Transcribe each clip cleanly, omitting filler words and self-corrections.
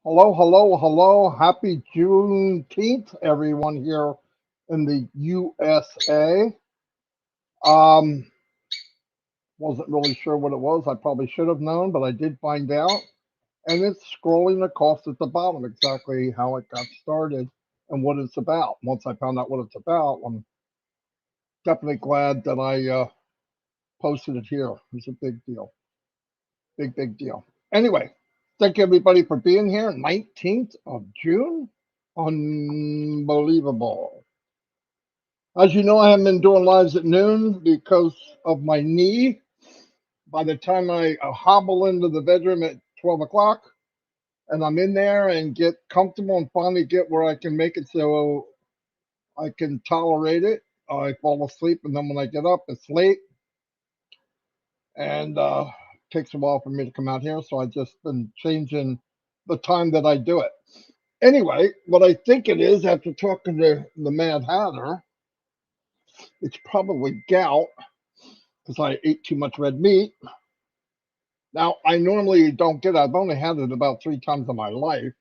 Hello, hello, hello. Happy Juneteenth, everyone here in the USA. Um, wasn't really sure what it was. I probably should have known, but I did find out. And it's scrolling across at the bottom exactly how it got started and what it's about. Once I found out what it's about, I'm definitely glad that I posted it here. It's a big deal. Big, big deal. Anyway, thank you everybody for being here. 19th of June. Unbelievable. As you know, I haven't been doing lives at noon because of my knee. By the time I hobble into the bedroom at 12 o'clock and I'm in there and get comfortable and finally get where I can make it so I can tolerate it, I fall asleep. And then when I get up, it's late and takes a while for me to come out here. So I've just been changing the time that I do it. Anyway, what I think it is after talking to the Mad Hatter, it's probably gout because I ate too much red meat. Now, I normally don't get it. I've only had it about 3 times in my life,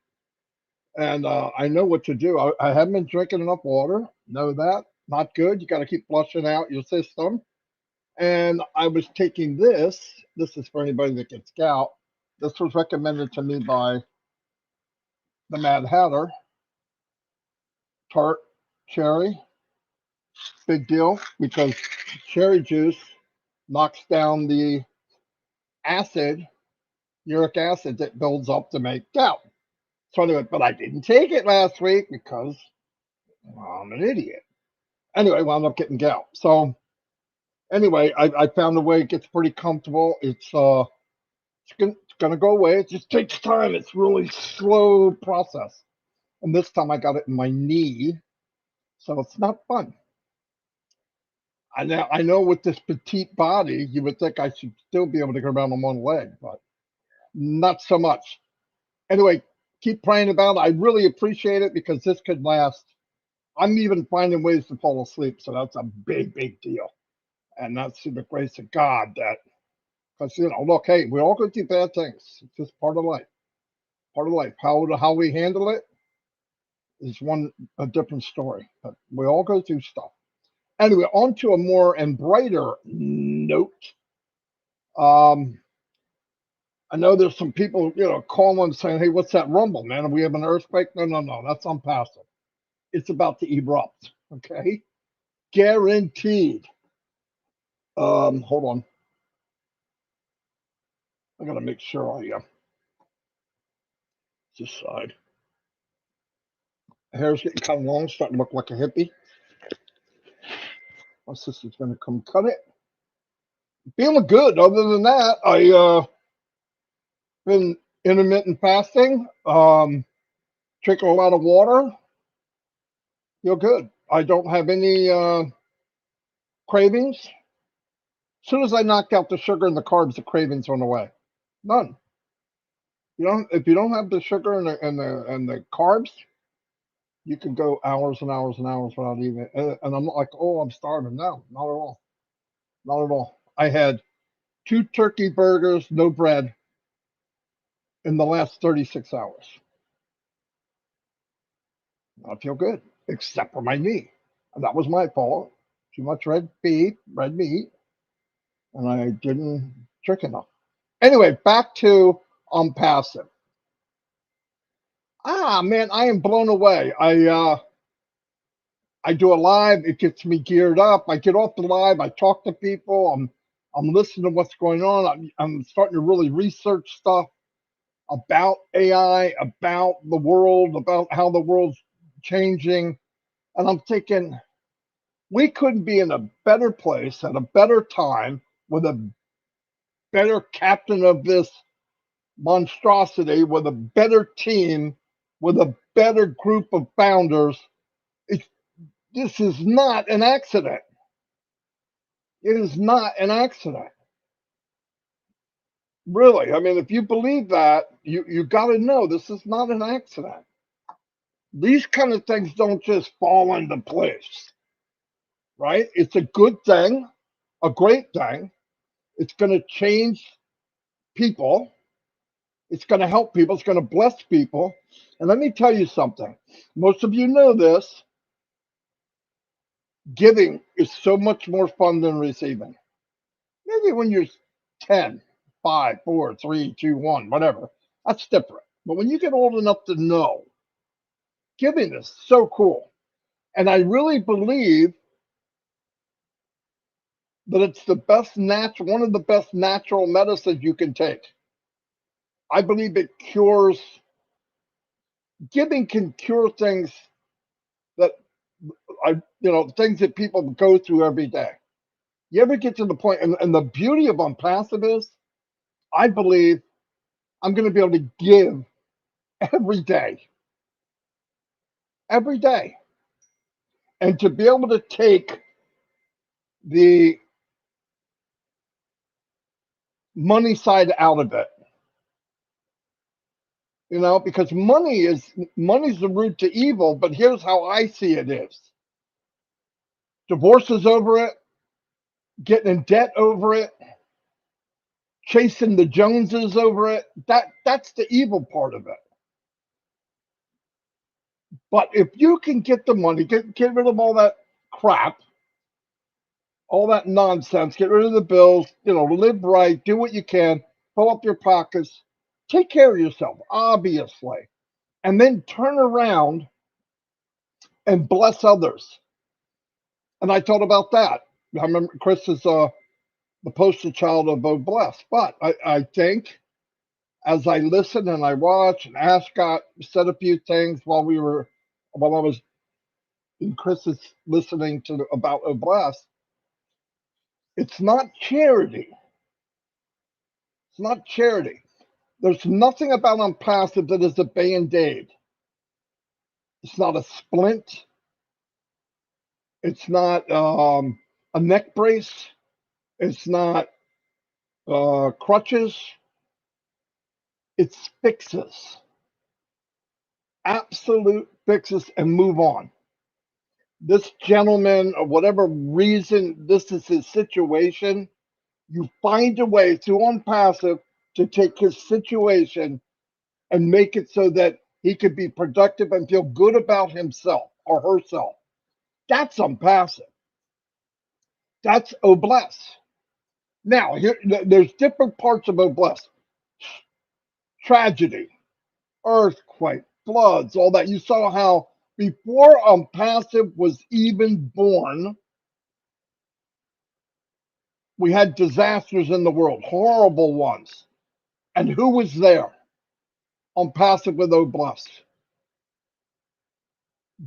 and I know what to do. I haven't been drinking enough water. Know that. Not good. You got to keep flushing out your system. And I was taking this. This is for anybody that gets gout. This was recommended to me by the Mad Hatter. Tart cherry. Big deal because cherry juice knocks down the acid, uric acid that builds up to make gout. So anyway, but I didn't take it last week because I'm an idiot. Anyway, wound up getting gout. So anyway, I found a way. It gets pretty comfortable. It's gonna go away. It just takes time. It's really slow process. And this time I got it in my knee, so it's not fun. I know with this petite body, you would think I should still be able to go around on one leg, but not so much. Anyway, keep praying about it. I really appreciate it because this could last. I'm even finding ways to fall asleep, so that's a big, big deal. And that's through the grace of God that, because, look, hey, we all go through bad things. It's just part of life. Part of life. How we handle it is a different story. But we all go through stuff. Anyway, on to a more and brighter note. Um, I know there's some people, calling saying, hey, what's that rumble, man? Are we have an earthquake? No, no, no. That's unpassive. It's about to erupt. Okay. Guaranteed. Hold on. I gotta make sure I decide. Hair's getting kind of long, starting to look like a hippie. My sister's gonna come cut it. Feeling good. Other than that, I been intermittent fasting, drinking a lot of water. Feel good. I don't have any cravings. As soon as I knocked out the sugar and the carbs, the cravings went away. None. If you don't have the sugar and the carbs, you can go hours and hours and hours without even. And I'm not like, oh, I'm starving. No, not at all. Not at all. I had 2 turkey burgers, no bread, in the last 36 hours. I feel good, except for my knee. And that was my fault. Too much red meat, and I didn't drink enough. Anyway, back to ONPASSIVE. Man, I am blown away. I do a live. It gets me geared up. I get off the live. I talk to people. I'm listening to what's going on. I'm starting to really research stuff about AI, about the world, about how the world's changing. And I'm thinking, we couldn't be in a better place at a better time with a better captain of this monstrosity, with a better team, with a better group of founders. It's, this is not an accident. It is not an accident. Really. I mean, if you believe that, you got to know this is not an accident. These kind of things don't just fall into place, right? It's a good thing, a great thing. It's going to change people. It's going to help people. It's going to bless people. And let me tell you something. Most of you know this. Giving is so much more fun than receiving. Maybe when you're 10, 5, 4, 3, 2, 1, whatever. That's different. But when you get old enough to know, giving is so cool. And I really believe that it's the best natural, one of the best natural medicines you can take. I believe it cures, giving can cure things that things that people go through every day. You ever get to the point, and the beauty of ONPASSIVE is, I believe I'm going to be able to give every day, and to be able to take the money side out of it, because money's the root to evil. But here's how I see it is: divorces over it, getting in debt over it, chasing the Joneses over it. That's the evil part of it. But if you can get the money, get rid of all that crap, all that nonsense, get rid of the bills, live right, do what you can, fill up your pockets, take care of yourself, obviously, and then turn around and bless others. And I thought about that. I remember Chris is the poster child of Oh Bless, but I think as I listen and I watch, and Ash said a few things while I was in Chris's listening to about Oh Bless. It's not charity. It's not charity. There's nothing about ONPASSIVE that is a band-aid. It's not a splint. It's not a neck brace. It's not crutches. It's fixes. Absolute fixes, and move on. This gentleman, or whatever reason this is his situation, you find a way through ONPASSIVE to take his situation and make it so that he could be productive and feel good about himself or herself. That's ONPASSIVE. That's Oh Bless. Now, there's different parts of Oh Bless. Tragedy, earthquake, floods, all that. You saw how before ONPASSIVE was even born, we had disasters in the world, horrible ones. And who was there? ONPASSIVE with Oh Bless.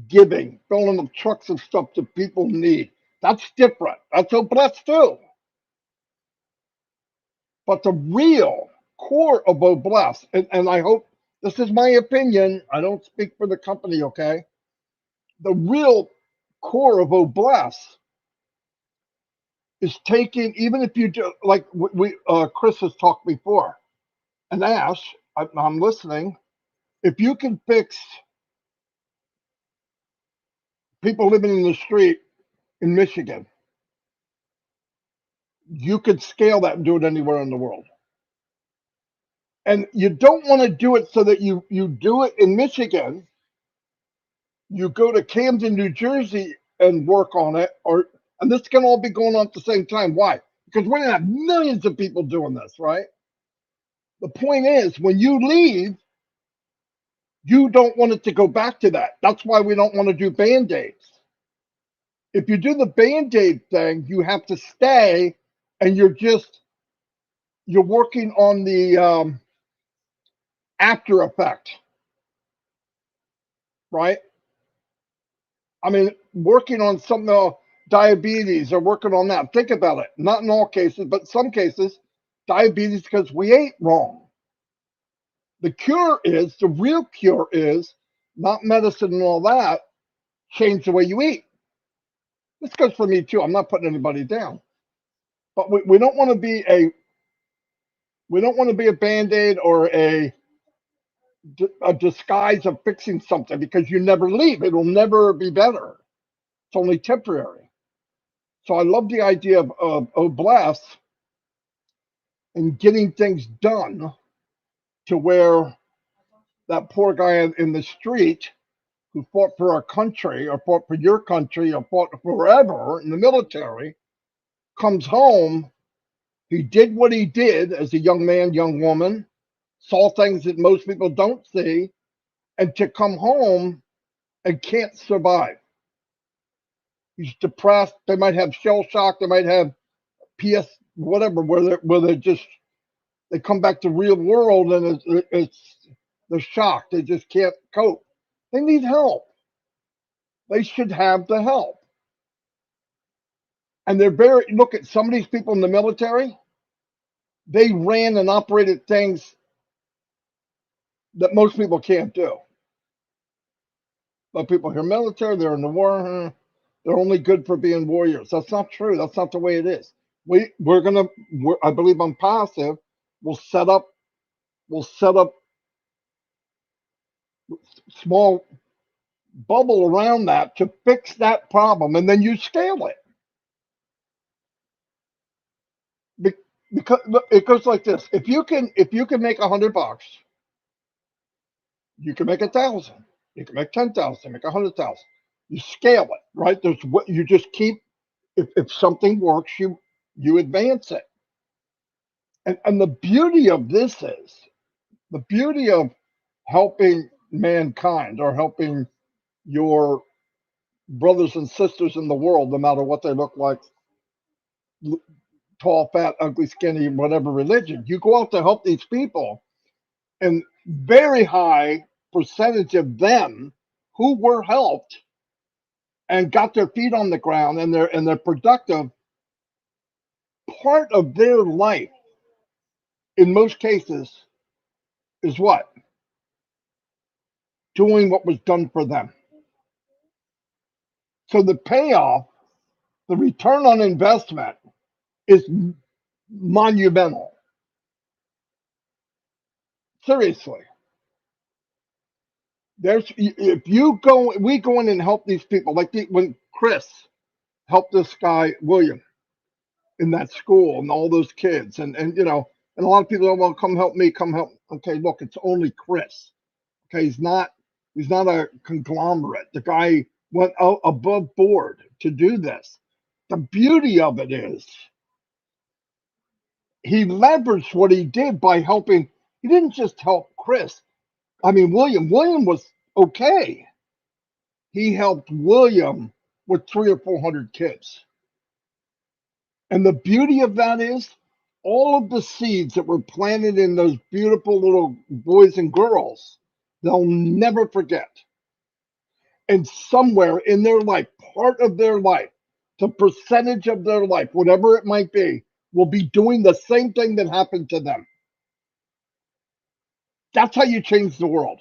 Giving, filling up trucks of stuff that people need. That's different. That's Oh Bless too. But the real core of Oh Bless, and I hope this is my opinion, I don't speak for the company, okay? The real core of Oh Bless is taking, even if you do, like Chris has talked before, and Ash, I'm listening, if you can fix people living in the street in Michigan, you could scale that and do it anywhere in the world. And you don't want to do it so that you do it in Michigan. You go to Camden, New Jersey and work on it, and this can all be going on at the same time. Why? Because we're going to have millions of people doing this, right? The point is, when you leave, you don't want it to go back to that. That's why we don't want to do Band-Aids. If you do the Band-Aid thing, you have to stay, and you're working on the after effect, right? I mean, working on something, diabetes, or working on that. Think about it. Not in all cases, but some cases, diabetes because we ate wrong. The real cure is not medicine and all that. Change the way you eat. This goes for me too. I'm not putting anybody down, but we don't want to be a Band-Aid or a disguise of fixing something, because you never leave. It'll never be better. It's only temporary. So I love the idea of Oh Bless and getting things done to where that poor guy in the street who fought for our country or fought for your country or fought forever in the military comes home. He did what he did as a young man, young woman, saw things that most people don't see, and to come home and can't survive. He's depressed. They might have shell shock. They might have PS whatever, where they come back to real world and they're shocked. They just can't cope. They need help. They should have the help. And look at some of these people in the military. They ran and operated things that most people can't do. But people hear military, they're in the war, they're only good for being warriors. That's not true. That's not the way it is. I believe on passive, we'll set up small bubble around that to fix that problem, and then you scale it. Because it goes like this: if you can make $100, you can make 1,000, you can make 10,000, make 100,000. You scale it, right? There's what you just keep. If something works, you advance it. And the beauty of this is the beauty of helping mankind or helping your brothers and sisters in the world, no matter what they look like, tall, fat, ugly, skinny, whatever religion. You go out to help these people, and very high percentage of them who were helped and got their feet on the ground and they're productive, part of their life in most cases is what? Doing what was done for them. So the payoff, the return on investment is monumental. Seriously. We go in and help these people, like when Chris helped this guy, William, in that school and all those kids. And a lot of people don't want to come help me, come help. Okay, look, it's only Chris. Okay, he's not a conglomerate. The guy went out above board to do this. The beauty of it is he leveraged what he did by helping. He didn't just help Chris. I mean, William. William was okay. He helped William with 300 or 400 kids. And the beauty of that is all of the seeds that were planted in those beautiful little boys and girls, they'll never forget. And somewhere in their life, part of their life, the percentage of their life, whatever it might be, will be doing the same thing that happened to them. That's how you change the world.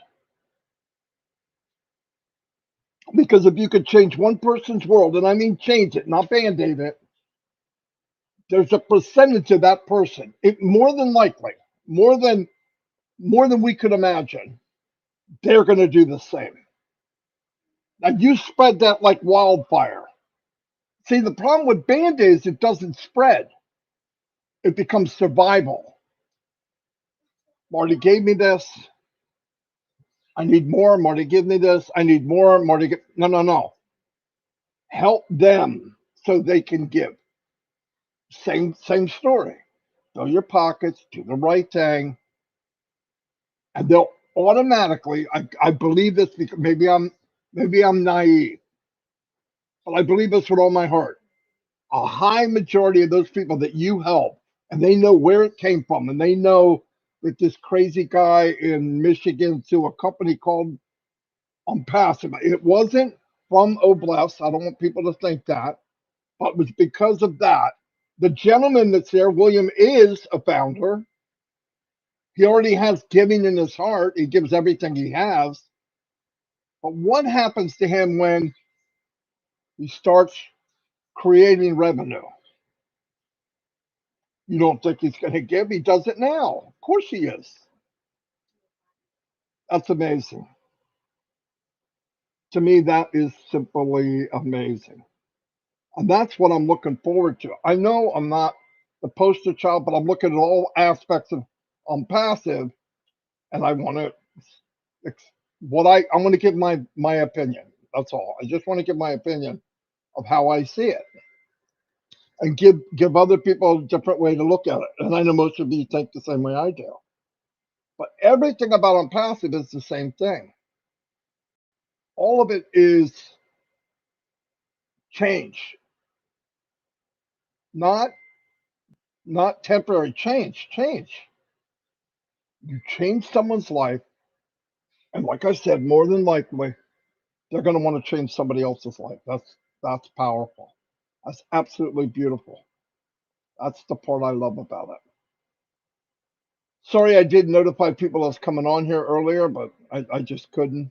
Because if you could change one person's world, and I mean change it, not band-aid it, there's a percentage of that person, more than likely, more than we could imagine, they're going to do the same. Now you spread that like wildfire. See, the problem with band-aids, it doesn't spread. It becomes survival. Marty gave me this. I need more. Marty, give me this. I need more. Marty, no. Help them so they can give. Same story. Fill your pockets, do the right thing, and they'll automatically. I believe this because maybe I'm naive, but I believe this with all my heart. A high majority of those people that you help, and they know where it came from, and they know that this crazy guy in Michigan to a company called ONPASSIVE. It wasn't from Oblast. I don't want people to think that, but it was because of that. The gentleman that's there, William, is a founder. He already has giving in his heart. He gives everything he has. But what happens to him when he starts creating revenue? You don't think he's going to give? He does it now. Of course he is. That's amazing. To me, that is simply amazing. And that's what I'm looking forward to. I know I'm not the poster child, but I'm looking at all aspects of ONPASSIVE and I want to I want to give my opinion. That's all. I just want to give my opinion of how I see it, and give other people a different way to look at it. And I know most of you think the same way I do. But everything about ONPASSIVE is the same thing. All of it is change, not temporary change. You change someone's life, and like I said, more than likely, they're going to want to change somebody else's life. That's powerful. That's absolutely beautiful. That's the part I love about it. Sorry, I did notify people I was coming on here earlier, but I just couldn't.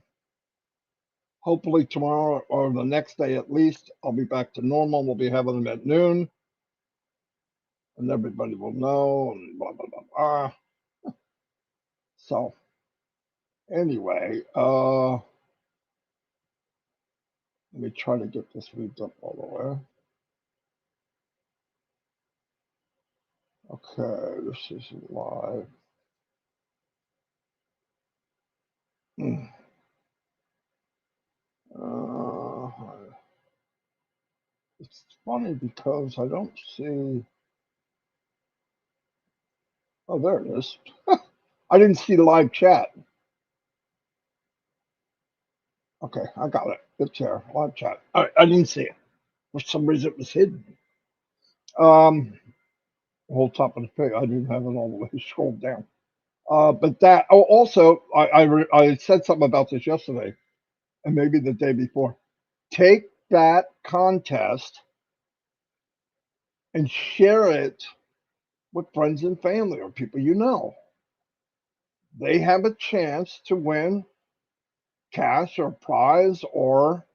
Hopefully tomorrow or the next day at least, I'll be back to normal. We'll be having them at noon, and everybody will know, and blah, blah, blah, blah. So anyway, let me try to get this read up all the way. Okay, this is live. It's funny because I don't see. Oh, there it is. I didn't see the live chat. Okay, I got it. It's there, live chat. All right, I didn't see it. For some reason, it was hidden. Whole top of the page. I didn't have it all the way scrolled down. But that. Oh, also, I said something about this yesterday, and maybe the day before. Take that contest and share it with friends and family or people you know. They have a chance to win cash or prize or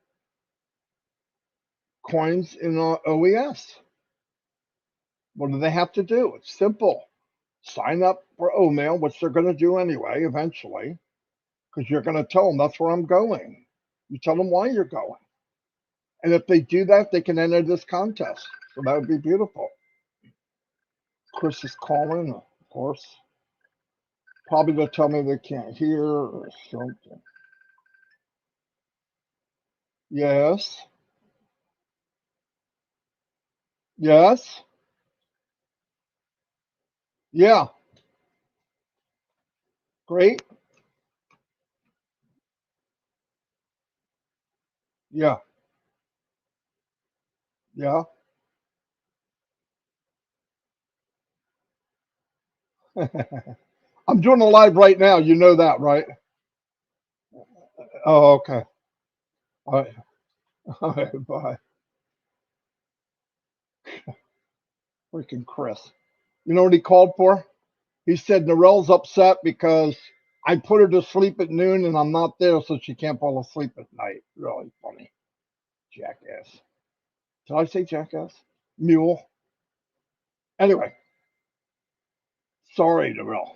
coins in OES. What do they have to do? It's simple. Sign up for OMail, which they're going to do anyway, eventually, because you're going to tell them that's where I'm going. You tell them why you're going. And if they do that, they can enter this contest. So that would be beautiful. Chris is calling, of course. Probably they'll tell me they can't hear or something. Yes. Yes. Yeah. Great. Yeah. Yeah. I'm doing a live right now. You know that, right? Oh, okay. All right. All right. Bye. Freaking Chris. You know what he called for? He said Narelle's upset because I put her to sleep at noon and I'm not there, so she can't fall asleep at night. Really funny. Jackass. Did I say jackass? Mule. Anyway, sorry, Narelle.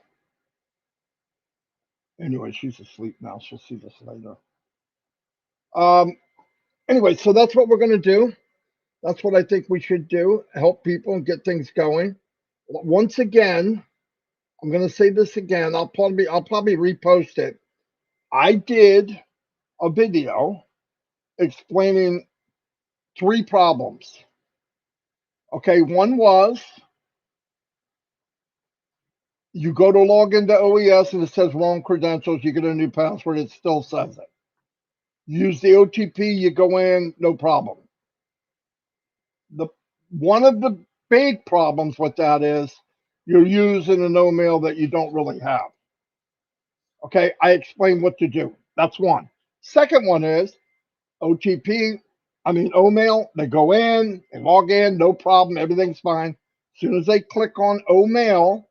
Anyway, she's asleep now. She'll see this later. Anyway, so that's what we're going to do. That's what I think we should do. Help people and get things going. Once again, I'm going to say this again. I'll probably repost it. I did a video explaining 3 problems. Okay, one was you go to log into OES and it says wrong credentials. You get a new password. It still says it. Use the OTP. You go in, no problem. One of the big problems with that is you're using an OMail that you don't really have. Okay, I explained what to do. That's one. Second one is OMail, they go in, they log in, no problem, everything's fine. As soon as they click on OMail,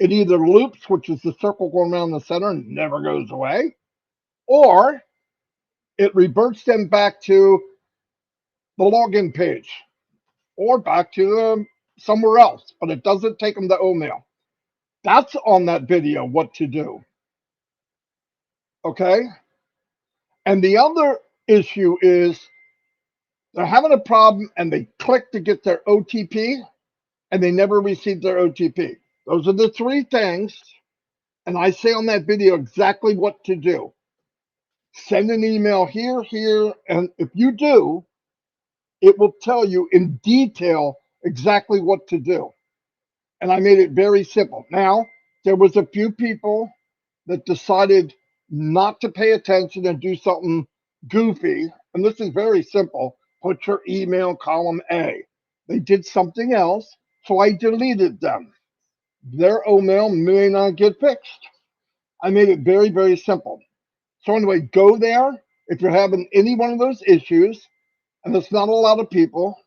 it either loops, which is the circle going around the center and never goes away, or it reverts them back to the login page or back to somewhere else, but it doesn't take them to OMail. That's on that video, what to do. Okay? And the other issue is they're having a problem and they click to get their OTP and they never receive their OTP. Those are the 3 things And I say on that video exactly what to do. Send an email here, and if you do, it will tell you in detail exactly what to do. And I made it very simple. Now, there was a few people that decided not to pay attention and do something goofy. And this is very simple. Put your email column A. They did something else, so I deleted them. Their email may not get fixed. I made it very, very simple. So anyway, go there. If you're having any one of those issues, and it's not a lot of people,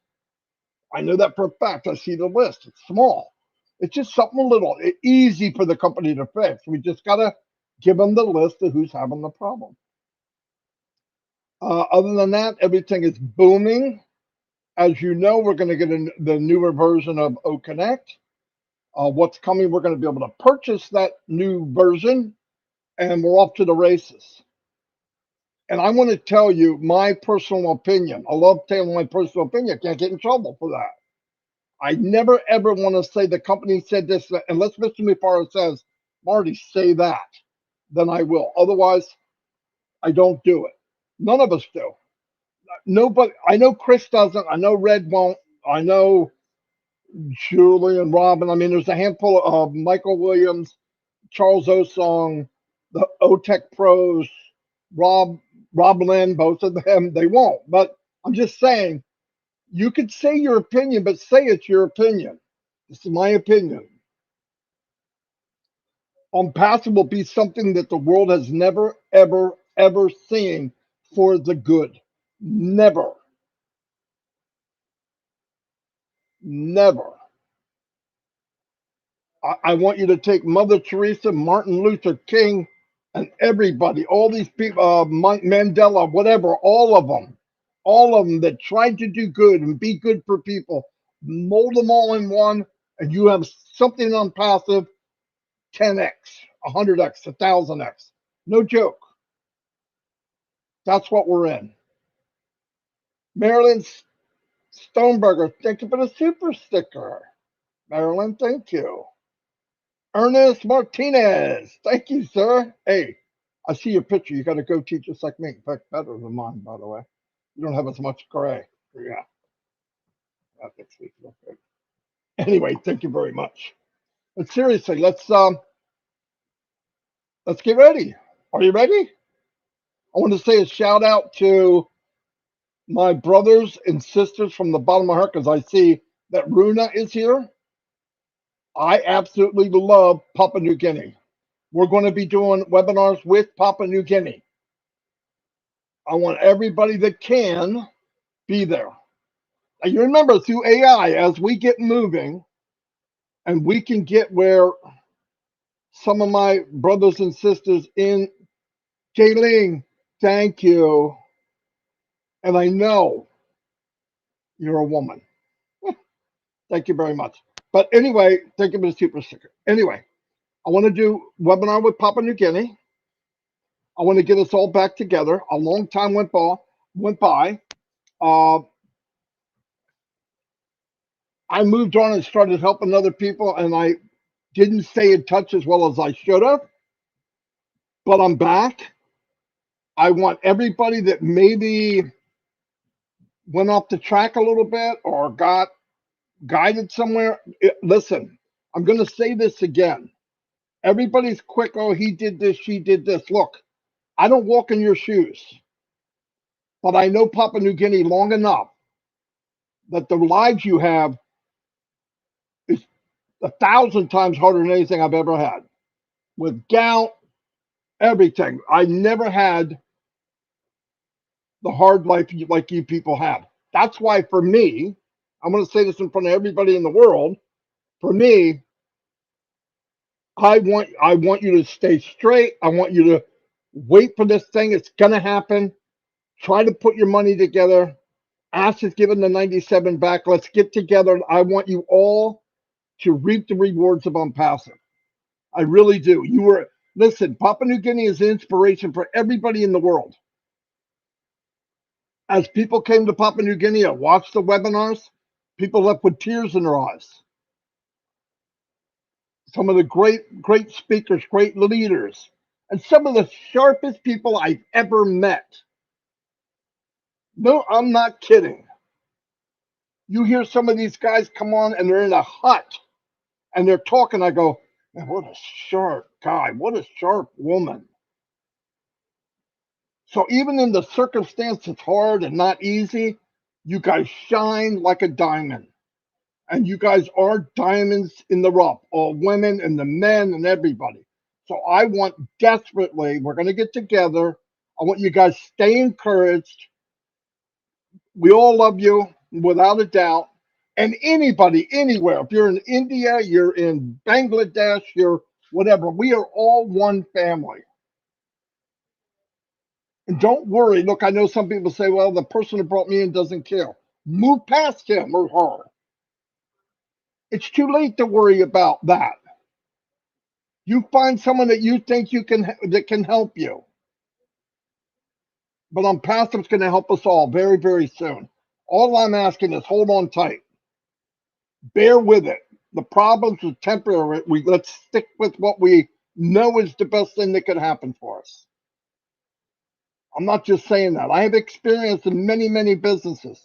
I know that for a fact. I see the list. It's small. It's just something little, easy for the company to fix. We just got to give them the list of who's having the problem. Other than that, everything is booming. As you know, we're going to get the newer version of OConnect. What's coming, we're going to be able to purchase that new version, and we're off to the races. And I want to tell you my personal opinion. I love telling my personal opinion. I can't get in trouble for that. I never ever want to say the company said this, unless Mr. Mufaro says, Marty, say that, then I will. Otherwise, I don't do it. None of us do. Nobody. I know Chris doesn't. I know Red won't. I know Julie and Robin. I mean, there's a handful of Michael Williams, Charles Osong, the OTech pros, Rob Lynn, both of them. They won't. But I'm just saying, you could say your opinion, but say it's your opinion. This is my opinion. ONPASSIVE will be something that the world has never, ever, ever seen for the good. Never. Never. I want you to take Mother Teresa, Martin Luther King, and everybody, all these people, Mandela, whatever, all of them that tried to do good and be good for people, mold them all in one, and you have something on passive 10x, 100x, 1000x. No joke. That's what we're in. Marilyn Stoneberger, thank you for the super sticker. Marilyn, thank you. Ernest Martinez, thank you, sir. Hey, I see your picture. You got a goatee just like me. In fact, better than mine, by the way. You don't have as much gray. Yeah, that makes me feel good. Anyway, thank you very much. But seriously, let's get ready. Are you ready? I want to say a shout out to my brothers and sisters from the bottom of my heart because I see that Runa is here. I absolutely love Papua New Guinea. We're going to be doing webinars with Papua New Guinea. I want everybody that can be there. And you remember through AI, as we get moving and we can get where some of my brothers and sisters in Jayling, thank you. And I know you're a woman. Thank you very much. But anyway, thank you for the super sticker. Anyway, I want to do webinar with Papua New Guinea. I want to get us all back together. A long time went by. I moved on and started helping other people, and I didn't stay in touch as well as I should have. But I'm back. I want everybody that maybe went off the track a little bit or got guided somewhere. Listen, I'm going to say this again. Everybody's quick. Oh, he did this, she did this. Look, I don't walk in your shoes, but I know Papua New Guinea long enough that the lives you have is 1,000 times harder than anything I've ever had. With gout, everything. I never had the hard life like you people have. That's why for me, I'm going to say this in front of everybody in the world. For me, I want you to stay straight. I want you to wait for this thing. It's going to happen. Try to put your money together. Ash is giving the 97 back. Let's get together. I want you all to reap the rewards of ONPASSIVE. I really do. Listen, Papua New Guinea is an inspiration for everybody in the world. As people came to Papua New Guinea and watched the webinars, people left with tears in their eyes. some of the great speakers, great leaders, and some of the sharpest people I've ever met. No, I'm not kidding. You hear some of these guys come on and they're in a hut and they're talking. I go, man, what a sharp guy. What a sharp woman. So even in the circumstance it's hard and not easy, you guys shine like a diamond. And you guys are diamonds in the rough, all women and the men and everybody. So I want desperately, we're going to get together. I want you guys stay encouraged. We all love you without a doubt. And anybody, anywhere, if you're in India, you're in Bangladesh, you're whatever, we are all one family. And don't worry. Look, I know some people say, well, the person who brought me in doesn't care. Move past him or her. It's too late to worry about that. You find someone that you think that can help you. But ONPASSIVE's going to help us all very, very soon. All I'm asking is hold on tight. Bear with it. The problems are temporary. Let's stick with what we know is the best thing that could happen for us. I'm not just saying that. I have experience in many, many businesses,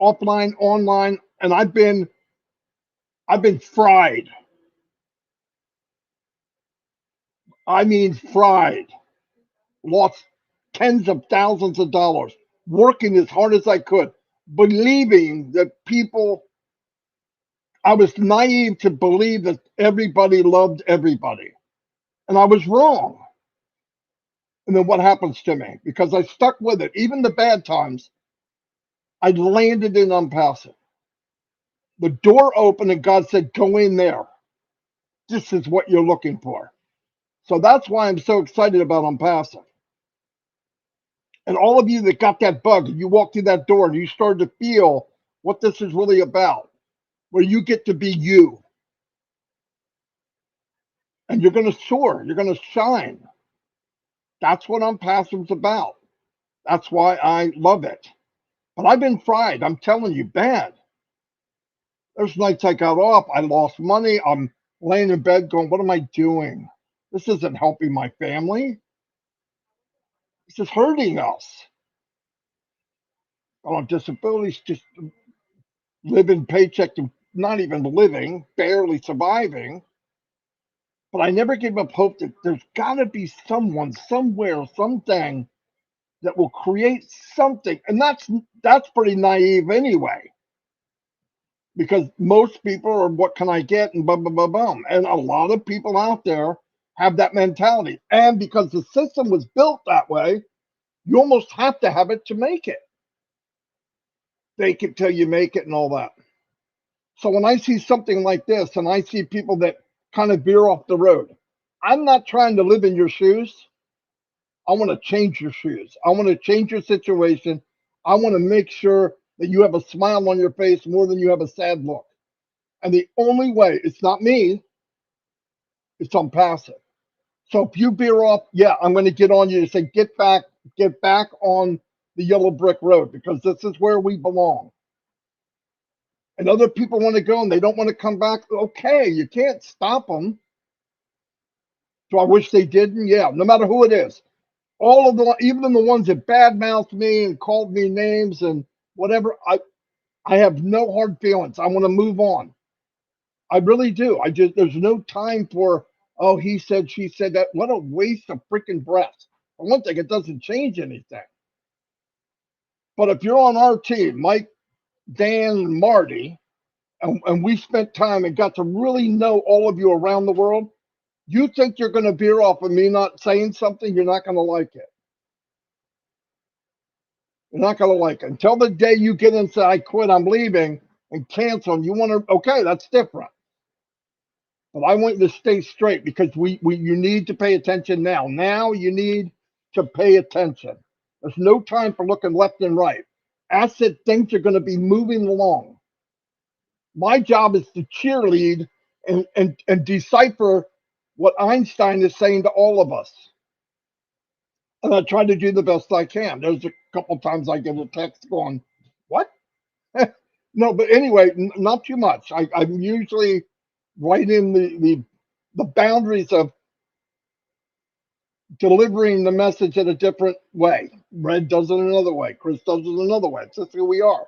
offline, online, and I've been fried. I mean fried. Lost tens of thousands of dollars, working as hard as I could, believing that people, I was naive to believe that everybody loved everybody. And I was wrong. And then what happens to me? Because I stuck with it, even the bad times, I landed in ONPASSIVE. The door opened and God said, go in there. This is what you're looking for. So that's why I'm so excited about ONPASSIVE. And all of you that got that bug, you walked through that door and you started to feel what this is really about, where you get to be you. And you're going to soar. You're going to shine. That's what ONPASSIVE's about. That's why I love it. But I've been fried. I'm telling you, bad. There's nights I got off. I lost money. I'm laying in bed going, what am I doing? This isn't helping my family. This is hurting us. On disabilities, just living paycheck to not even living, barely surviving. But I never gave up hope that there's got to be someone, somewhere, something that will create something. And that's pretty naive anyway. Because most people are, what can I get? And bum, bum, bum, bum. And a lot of people out there have that mentality. And because the system was built that way, you almost have to have it to make it. Fake it till you make it and all that. So when I see something like this and I see people that kind of veer off the road, I'm not trying to live in your shoes. I want to change your shoes. I want to change your situation. I want to make sure that you have a smile on your face more than you have a sad look. And the only way, it's not me, it's ONPASSIVE. So if you veer off, yeah, I'm going to get on you to say, get back on the yellow brick road, because this is where we belong. And other people want to go and they don't want to come back. Okay, you can't stop them. Do I wish they didn't? Yeah, no matter who it is. All of the, even the ones that badmouthed me and called me names and whatever, I have no hard feelings. I want to move on. I really do. There's no time for, oh, he said, she said that. What a waste of freaking breath. For one thing, it doesn't change anything. But if you're on our team, Mike, Dan, and Marty, and we spent time and got to really know all of you around the world, you think you're going to veer off of me not saying something, you're not going to like it. You're not going to like it. Until the day you get and say, I quit, I'm leaving, and cancel, and you want to, okay, that's different. But I want you to stay straight, because you need to pay attention now. Now you need to pay attention. There's no time for looking left and right. Asset things are going to be moving along. My job is to cheerlead and decipher what Einstein is saying to all of us. And I try to do the best I can. There's a couple times I get a text going, what? No, but anyway, not too much. I'm usually right in the the boundaries of delivering the message in a different way. Red does it another way. Chris does it another way. It's just who we are.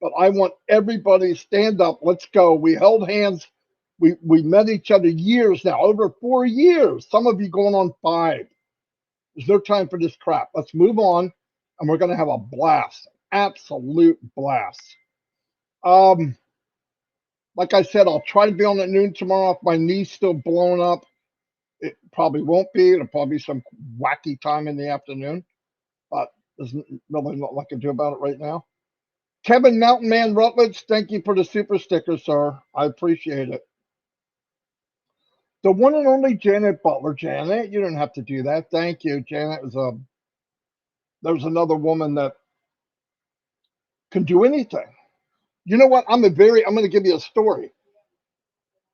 But I want everybody to stand up. Let's go. We held hands. We met each other years now, over 4 years. Some of you going on 5. There's no time for this crap. Let's move on, and we're going to have a blast. Absolute blast. Like I said, I'll try to be on at noon tomorrow. If my knee's still blowing up, it probably won't be. It'll probably be some wacky time in the afternoon. But there's really not much I can do about it right now. Kevin Mountain Man Rutledge, thank you for the super sticker, sir. I appreciate it. The one and only Janet Butler. Janet, you didn't have to do that. Thank you. Janet was there's another woman that can do anything. You know what? I'm going to give you a story.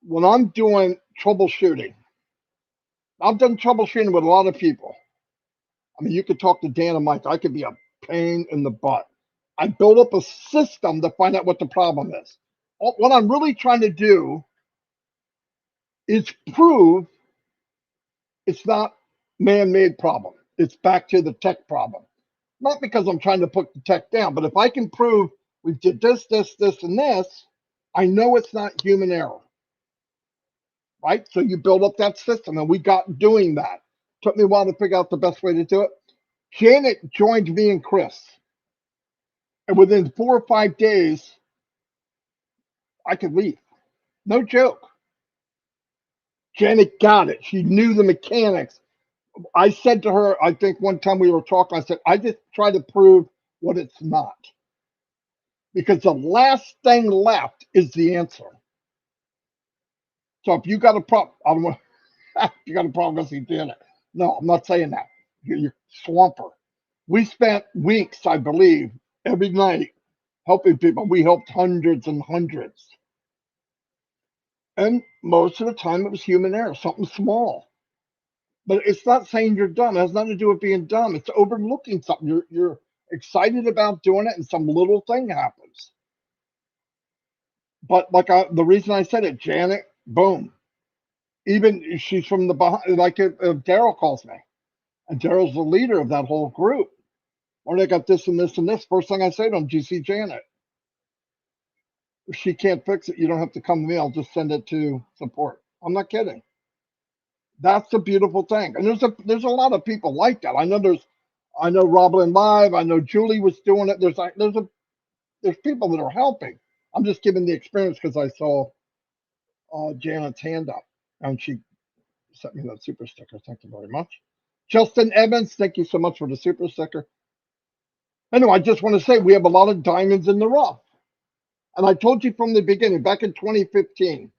When I'm doing troubleshooting, I've done troubleshooting with a lot of people. I mean, you could talk to Dan and Mike. I could be a pain in the butt. I build up a system to find out what the problem is. What I'm really trying to do is prove it's not man-made problem. It's back to the tech problem. Not because I'm trying to put the tech down, but if I can prove we did this, this, this, and this, I know it's not human error. Right? So you build up that system, and we got doing that. Took me a while to figure out the best way to do it. Janet joined me and Chris. And within 4 or 5 days, I could leave. No joke. Janet got it. She knew the mechanics. I said to her, I think one time we were talking, I said, I just try to prove what it's not. Because the last thing left is the answer. So if you got a problem, I don't want you got a problem because he did it. No, I'm not saying that. You're swamper. We spent weeks, I believe, every night helping people. We helped hundreds and hundreds. And most of the time it was human error, something small. But it's not saying you're dumb. It has nothing to do with being dumb. It's overlooking something. You're excited about doing it and some little thing happens. But the reason I said it, Janet, boom. Even she's from the behind, like Daryl calls me. And Daryl's the leader of that whole group. Or they got this and this and this. First thing I say to him, do you see Janet? If she can't fix it, you don't have to come to me. I'll just send it to support. I'm not kidding. That's the beautiful thing. And there's a lot of people like that. I know Roblin Live. I know Julie was doing it. There's people that are helping. I'm just giving the experience because I saw Janet's hand up and she sent me that super sticker. Thank you very much. Justin Evans, thank you so much for the super sticker. Anyway, I just want to say we have a lot of diamonds in the rough. And I told you from the beginning, back in 2015,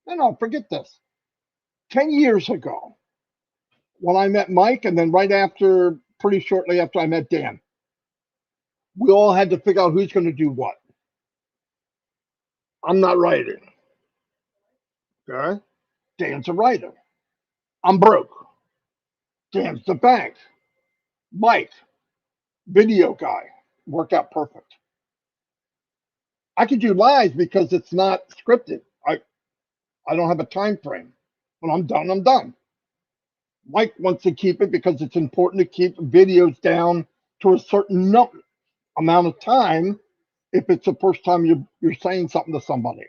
no, forget this. 10 years ago, when I met Mike, and then right after, pretty shortly after I met Dan, we all had to figure out who's going to do what. I'm not writing. Okay? Dan's a writer. I'm broke. Dan's the bank. Mike, video guy. Worked out perfect. I could do live because it's not scripted. I don't have a time frame. When I'm done, I'm done. Mike wants to keep it because it's important to keep videos down to a certain amount of time if it's the first time you're saying something to somebody.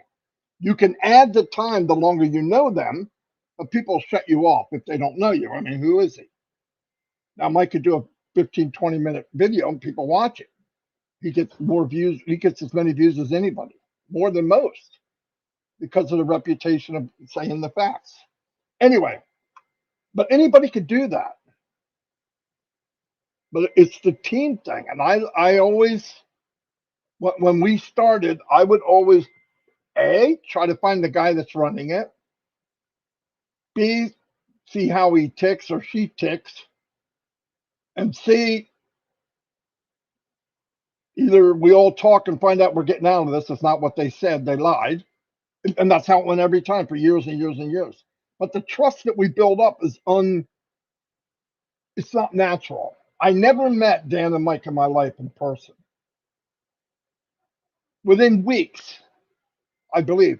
You can add the time the longer you know them, but people shut you off if they don't know you. I mean, who is he? Now, Mike could do a 15, 20-minute video and people watch it. He gets more views. He gets as many views as anybody, more than most, because of the reputation of saying the facts. Anyway, but anybody could do that. But it's the team thing. And I always, when we started, I would always, A, try to find the guy that's running it. B, see how he ticks or she ticks. And C, either we all talk and find out we're getting out of this. It's not what they said. They lied. And that's how it went every time for years and years and years. But the trust that we build up is it's not natural. I never met Dan and Mike in my life in person. Within weeks, I believe,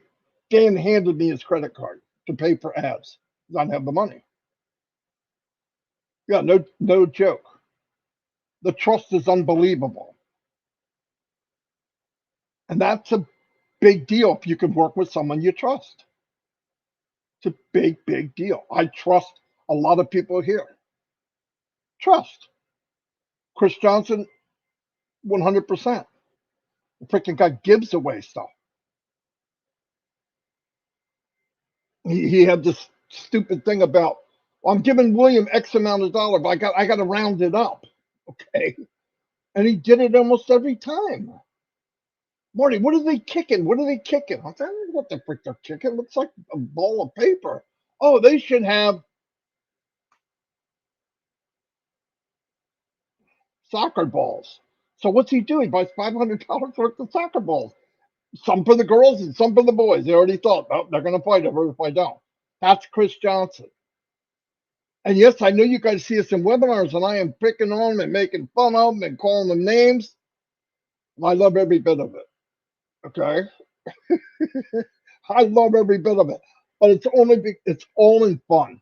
Dan handed me his credit card. to pay for ads. I don't have the money. Yeah, no joke. The trust is unbelievable. And that's a big deal if you can work with someone you trust. It's a big deal. I trust a lot of people here. Trust. Chris Johnson, 100%. The freaking guy gives away stuff. He had this stupid thing about, well, I'm giving William X amount of dollars, but I got to round it up. Okay. And he did it almost every time. Marty, what are they kicking? What are they kicking? I don't know what the frick they're kicking. It looks like a ball of paper. Oh, they should have soccer balls. So what's he doing? He buys $500 worth of soccer balls. Some for the girls and some for the boys. They already thought, oh, they're going to fight over if I don't. That's Chris Johnson. And yes, I know you guys see us in webinars, and I am picking on them and making fun of them and calling them names. And I love every bit of it. Okay? I love every bit of it. But it's all in fun.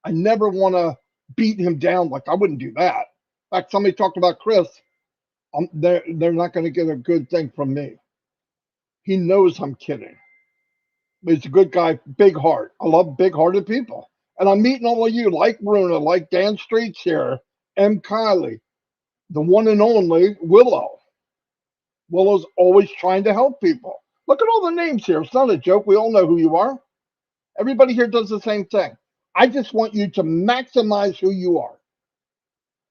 I never want to beat him down. Like, I wouldn't do that. In fact, somebody talked about Chris. They're not going to get a good thing from me. He knows I'm kidding. But he's a good guy, big heart. I love big-hearted people. And I'm meeting all of you, like Runa, like Dan Streets here, M. Kiley, the one and only Willow. Willow's always trying to help people. Look at all the names here. It's not a joke. We all know who you are. Everybody here does the same thing. I just want you to maximize who you are.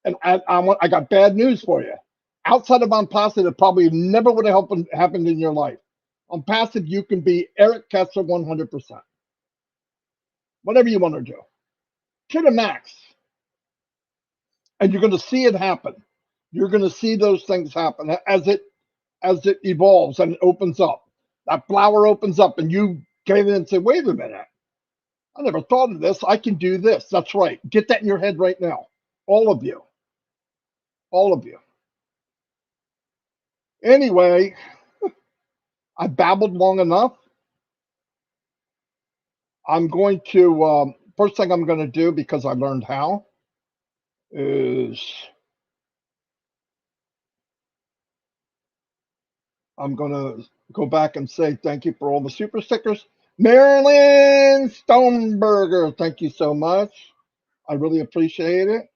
And I got bad news for you. Outside of ONPASSIVE, it probably never would have happened in your life. ONPASSIVE, you can be Eric Kessler 100%. Whatever you want to do. To the max. And you're going to see it happen. You're going to see those things happen as it evolves and opens up. That flower opens up and you came in and say, wait a minute. I never thought of this. I can do this. That's right. Get that in your head right now. All of you. All of you. Anyway, I babbled long enough. I'm going to, first thing I'm going to do, because I learned how, is I'm going to go back and say thank you for all the super stickers. Marilyn Stoneberger, thank you so much. I really appreciate it.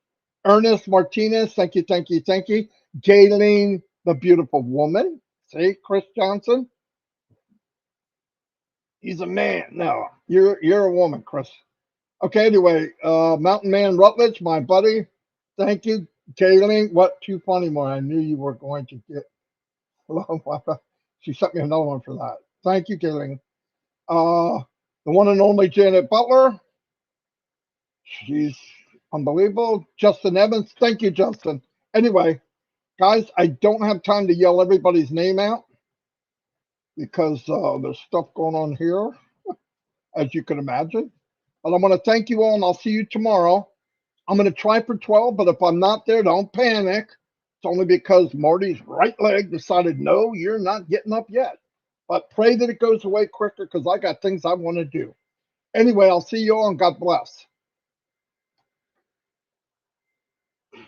Ernest Martinez, thank you. Gayleen, the beautiful woman. See, Chris Johnson. He's a man. No, you're a woman, Chris. Okay, anyway, Mountain Man Rutledge, my buddy. Thank you, Gayleen. What, too funny, more. I knew you were going to get. She sent me another one for that. Thank you, Gayleen. The one and only Janet Butler. She's unbelievable. Justin Evans. Thank you, Justin. Anyway, guys, I don't have time to yell everybody's name out because there's stuff going on here, as you can imagine. But I want to thank you all, and I'll see you tomorrow. I'm going to try for 12, but if I'm not there, don't panic. It's only because Marty's right leg decided, no, you're not getting up yet. But pray that it goes away quicker because I got things I want to do. Anyway, I'll see you all, and God bless.